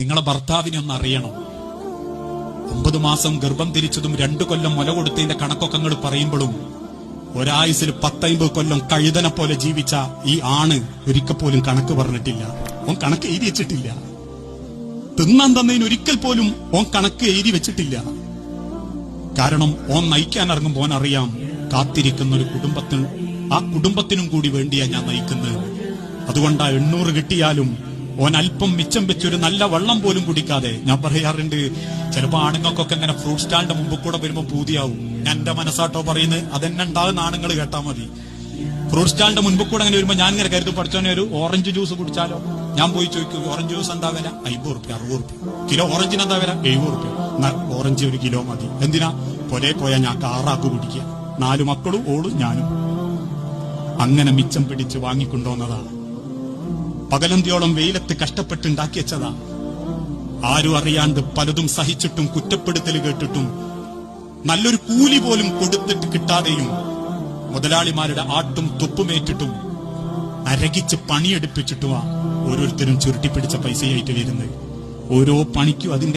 നിങ്ങളെ ഭർത്താവിനെ ഒന്ന് അറിയണം. 9 മാസം ഗർഭം ധരിച്ചതും 2 കൊല്ലം മുല കൊടുത്തതിന്റെ കണക്കൊക്കെ നിങ്ങൾ പറയുമ്പോഴും ഒരായുസിൽ 10-50 കൊല്ലം കഴുതനെ പോലെ ജീവിച്ച ഈ ആണ് ഒരിക്കൽ പോലും കണക്ക് പറഞ്ഞിട്ടില്ല. ഓൻ കണക്ക് എഴുതി വെച്ചിട്ടില്ല. തിന്നാൻ തന്നതിന് ഒരിക്കൽ പോലും ഓൻ കണക്ക് എഴുതി വെച്ചിട്ടില്ല. കാരണം ഓൻ നയിക്കാൻ ഇറങ്ങുമ്പോൾ ഓൻ അറിയാം, കാത്തിരിക്കുന്ന ഒരു കുടുംബത്തിന്, ആ കുടുംബത്തിനും കൂടി വേണ്ടിയാ ഞാൻ നയിക്കുന്നത്. അതുകൊണ്ടാ 800 കിട്ടിയാലും ഓൻ അല്പം മിച്ചം വെച്ചൊരു നല്ല വെള്ളം പോലും കുടിക്കാതെ. ഞാൻ പറയാറുണ്ട്, ചിലപ്പോ ആണുങ്ങൾക്കൊക്കെ ഇങ്ങനെ ഫ്രൂട്ട് സ്റ്റാളിന്റെ മുമ്പ് കൂടെ വരുമ്പോ പൂതിയാവും. ഞാൻ എന്റെ മനസ്സാട്ടോ പറയുന്നത്, അതെന്നെ ഉണ്ടാകുന്ന ആണുങ്ങൾ കേട്ടാ മതി. ഫ്രൂട്ട് സ്റ്റാളിന്റെ മുൻപ് കൂടെ അങ്ങനെ വരുമ്പോ ഞാൻ ഇങ്ങനെ കരുതും, പഠിച്ചോനെ ഒരു ഓറഞ്ച് ജ്യൂസ് കുടിച്ചാലോ. ഞാൻ പോയി ചോദിക്കും, ഓറഞ്ച് ജ്യൂസ് എന്താ വില? 50 റുപ്യ, 60 റുപ്യ. കിലോ ഓറഞ്ചിന് എന്താ വില? 70 റുപ്യ. ഓറഞ്ച് 1 കിലോ മതി. എന്തിനാ? പൊലേ പോയാൽ ഞാൻ 6 ആക്ക് കുടിക്കുക. 4 മക്കളും ഓളും ഞാനും. അങ്ങനെ മിച്ചം പിടിച്ച് വാങ്ങിക്കൊണ്ടുവന്നതാണ്. പകലന്തിയോളം വെയിലത്ത് കഷ്ടപ്പെട്ടുണ്ടാക്കി വെച്ചതാ. ആരും അറിയാണ്ട് പലതും സഹിച്ചിട്ടും കുറ്റപ്പെടുത്തൽ കേട്ടിട്ടും നല്ലൊരു കൂലി പോലും കൊടുത്തിട്ട് കിട്ടാതെയും മുതലാളിമാരുടെ ആട്ടും തുപ്പുമേറ്റിട്ടും നരകിച്ച് പണിയെടുപ്പിച്ചിട്ടുവാ ഓരോരുത്തരും ചുരുട്ടിപ്പിടിച്ച പൈസയായിട്ട് വരുന്നത്. ഓരോ പണിക്കും അതിന്റെ